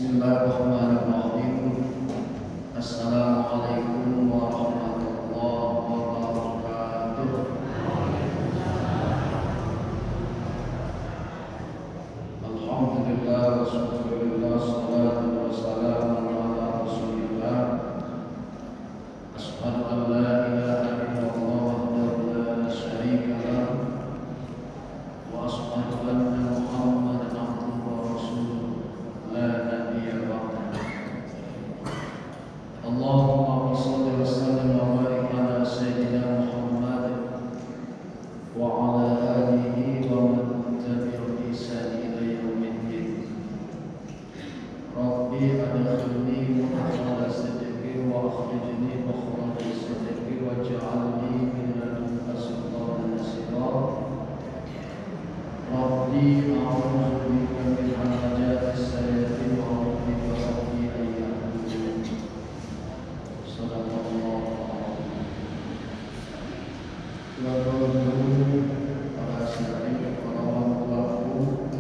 Bismillahirrahmanirrahim. Assalamualaikum warahmatullahi wabarakatuh. Alhamdulillah wassalatu wassalamu ala Rasulillah. Asyhadu an la ilaha illallah wahdahu la syarika lah wa asyhadu anna Muhammadan abduhu wa rasuluh la nabiyya ba'dahu. Allahumma shalli wa sallim wa barik ala sayyidina Muhammad wa ala alihi wa man tabi'ahum bi ihsan ila yaumiddin. Rabbi adkhilni mudkhala sidqi wa akhrijni makhraja sidqi waj'alni min ladunka sultanan nasira. Rabbi a'udzu bika min hamazati sayyi'ati wa a'udzu bika rabbi an yahdurun. Sadaqallahu alaihi. Para hadirin, para orang tuaku,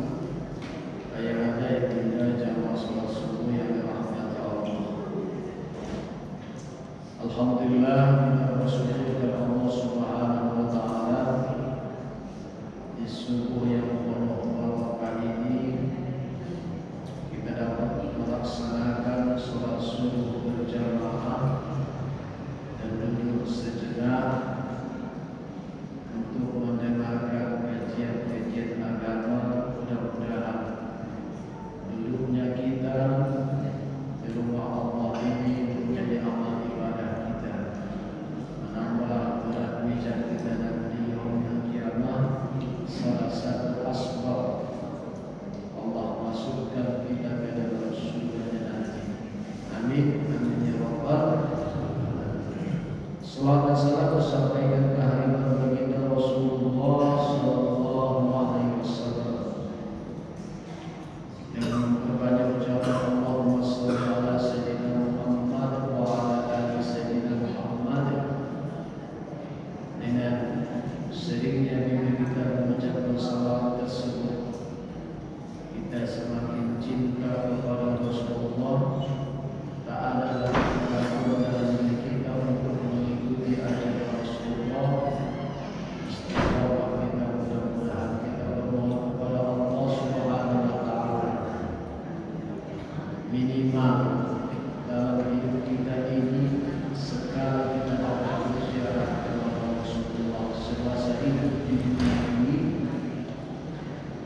ayahanda, ibunda, jamaah salat subuh yang dirahmati Allah. Alhamdulillah, kita bersyukur kepada Allah Subhanahu wa taala di subuh yang penuh barokah ini kita dapat melaksanakan salat subuh berjamaah dan duduk sejenak untuk mendengarkan kajian-kajian agama. Mudah-mudahan duduknya kita di rumah Allah ini menjadi amal ibadah kita, menambah berat mizan kita nanti yaumul qiyamah. Salah satu asbab Allah masukkan kita ke dalam surga nanti. Amin, amin ya rabbal alamin. Salawat dan salam sampaikan ke hadirat baginda Rasulullah sallallahu alaihi wasallam dengan memperbanyak ucapan Allahumma shalli ala sayyidina Muhammad wa ala ali sayyidina Muhammad. Dengan seringnya kita mengucapkan salawat tersebut, kita semakin cinta kepada Rasulullah. Tak ada lagi keraguan dalam diri kita untuk mengikuti ajaran Rasulullah. Istiqomah kita, mudah-mudahan kita berdoa kepada Allah Subhanahu wa taala, minimal dalam hidup kita ini sekali kita dapat berziarah kepada Rasulullah semasa hidup di dunia ini,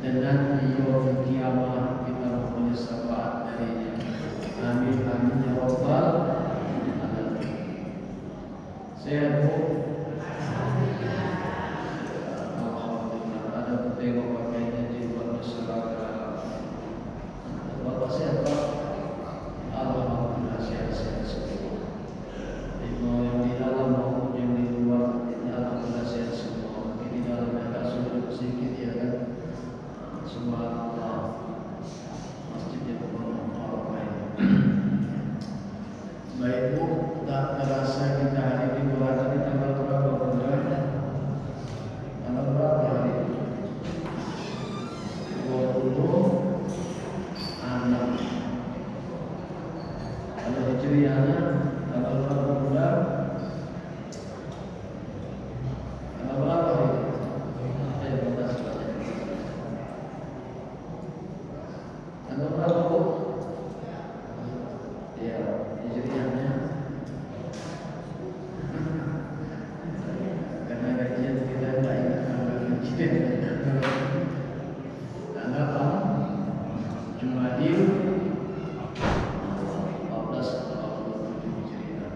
dan nanti yaumul qiyamah kita mempunyai syafaat darinya. Amin, amin ya rabbal alamin. Sehat Bu? Alhamdulillah. Ada tengok pakaiannya di luar masyarakat. Bapak sehat Pak? Alhamdulillah sehat-sehat semua. Mau yang di dalam maupun yang di luar, ini alhamdulillah sehat semua. Mungkin di dalam agak sulit sedikit ya kan. Subhanallah, masjidnya penuh orang lain. Baik Bu, tak terasa kita hari ini berada di tanggal berapa bulan? Tanggal berapa hari ini? 26. Kalau hijriahnya tanggal berapa bulan? Tanggal berapa hari ini? Tanggal berapa Bu? Ya, hijriahnya. Karena kajian kita tidak ingat tanggal hijriah. Tanggal apa? Jumadil 1447 hijriah.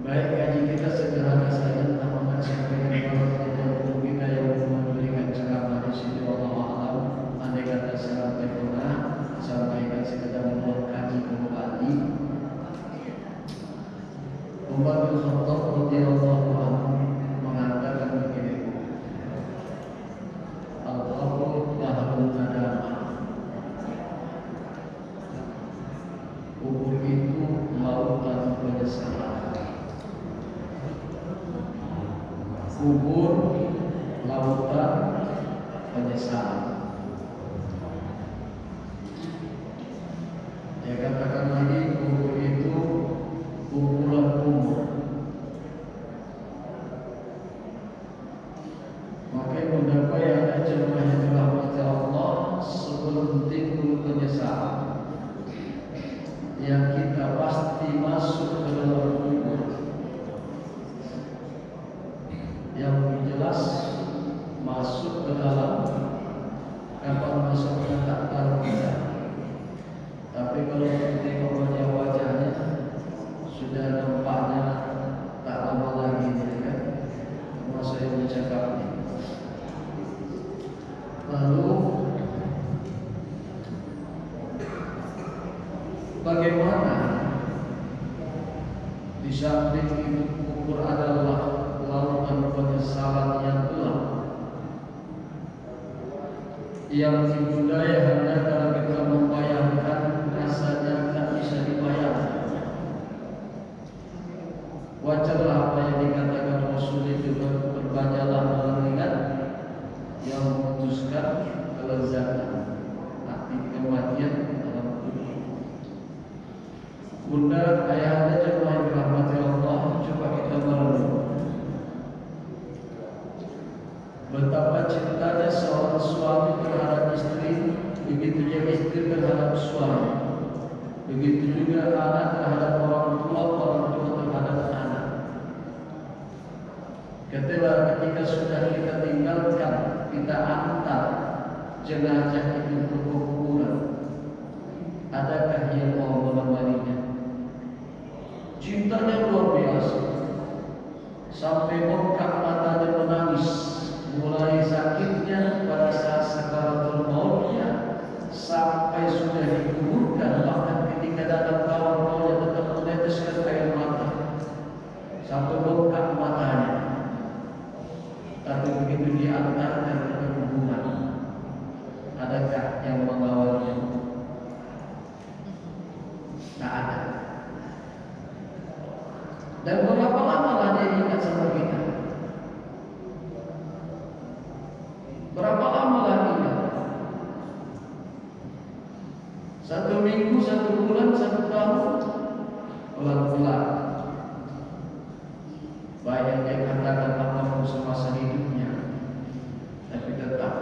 Baik, kaji kita sederhana saja tentang menyampaikan kepada kita yang memberikan ceramah di sini. Wallahu a'lam. Andai kata salah terkena, sampaikan sekedar membuat kaji kembali. Umar bin Khattab radhiyallahu anhu mengatakan begini, al-qabru dahrun nadamah. Kubur itu lautan penyesalan. Kubur lautan penyesalan. Di samping itu kubur adalah lautan penyesalan yang gelap yang budaya hanya kalau kita membayangkan rasanya tak bisa dibayangkan. Wajarlah apa yang dikatakan Rasul itu, berbanyaklah mengingat yang memutuskan kelezatan arti kematian dalam tubuh. Bunda, ayahanda, jemaah yang dirahmati Allah, coba kita merenung betapa cintanya seorang suami terhadap istri, begitu juga istri terhadap suami, begitu juga anak terhadap orang tua terhadap anak. Ketika sudah kita tinggalkan, kita antar jenazah itu ke kuburan, adakah yang mau menemaninya? Cintanya luar biasa, sampai bengkak matanya menangis, mulai sakitnya pada saat sakaratul mautnya sampai sudah dikuburkan. Bahkan ketika datang kawan-kawannya tetap meneteskan air mata sampai bengkak matanya. Tapi begitu diantarkan ke kuburan, adakah yang mengawalnya? Tak ada. Dan berapa lama dia ingat sama kita? Berapa lama lagi? 1 minggu, 1 bulan, 1 tahun, pelan-pelan. Baik yang dia katakan apapun semasa hidupnya, tapi tetap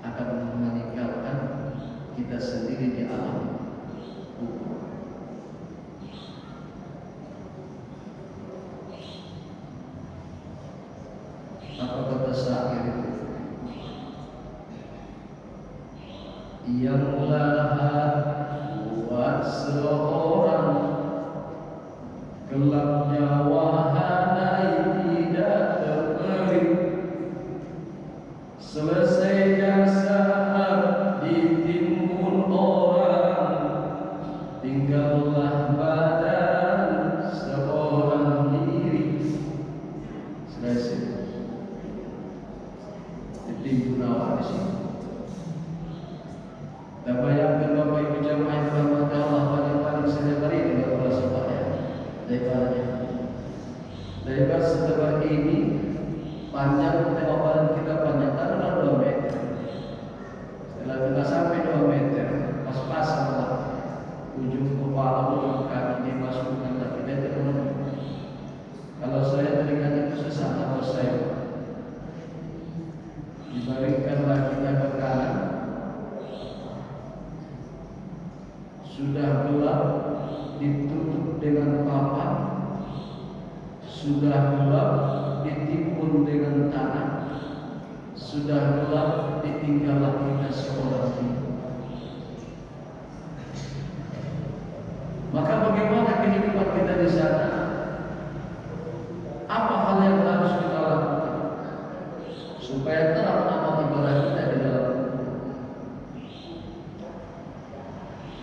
akan meninggalkan kita sendiri di alam kubur. Apa kata syair itu? Yang lahat buat seorang gelapnya wahana tidak terberi, selesai jasa ditimbun orang, tinggallah badan seorang diri. Selesai ditimbun awak di sini. Dan bayangkan Bapak Ibu jemaah yang dirahmati Allah, paling saya beri dengan para sahabat lebar setebar ini, panjang tengok badan kita panjang taruhlah 2 meter. Setelah kita sampai 2 meter, pas-pasan lah ujung kepala, ujung kaki dimasukkan lagi meter lebih. Kalau saya teringat itu sesak nafas saya, dibaringkanlah kita ke kanan. Sudah gelap, ditutup dengan papan, sudah gelap, ditimbun dengan tanah, sudah gelap, ditinggallah kita seorang diri. Maka bagaimana kehidupan kita di sana? Apa hal yang harus kita lakukan supaya terang amal ibadah kita di dalam?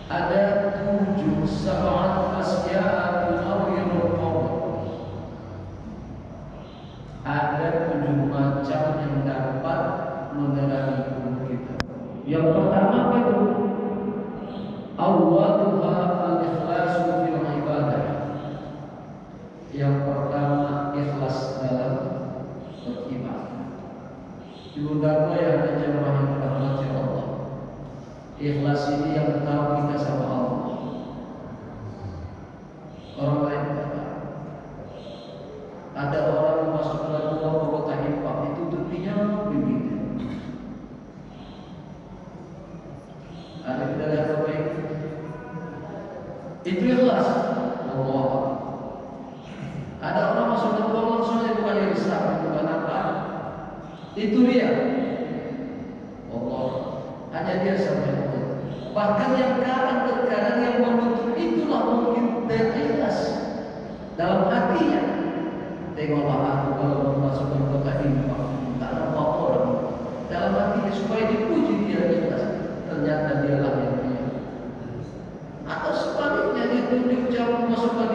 Ada 7 sab'at asya'a tunawwirul qawm. Ada 7 macam yang dapat menerangi hidup kita. Yang pertama itu awwaluha al-ikhlasu fil ibadah. Yang pertama ikhlas dalam beribadah. Ibu Dharma yang ada jemaah yang dirahmati Allah, ikhlas ini yang tahu kita sama Allah. Orang lain tidak tahu. Ada orang masuk ke dalam kota infak itu tepinya begitu. Ada kita lihat apa itu? Itu ikhlas. Allah. Ada orang masuk ke dalam langsung dia bukan Islam, bukan apa. Itu dia. Allah. Hanya dia sampai itu. Bahkan yang kadang-kadang yang menutup itulah mungkin dia ikhlas dalam hatinya. Tengoklah aku kalau masuk ke kota infak, tak nampak orang dalam hatinya supaya dipuji dia ikhlas. Ternyata dialah yang dia. Atau sebaliknya dia diucap masuk ke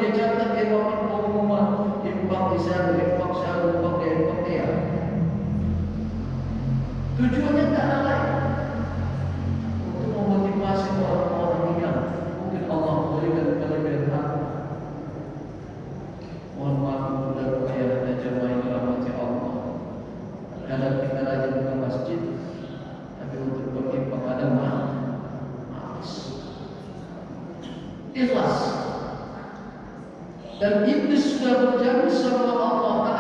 kita rajin ke masjid, tapi untuk pergi kepada malas. Ikhlas. Dan iblis sudah berjanji sama Allah Ta'ala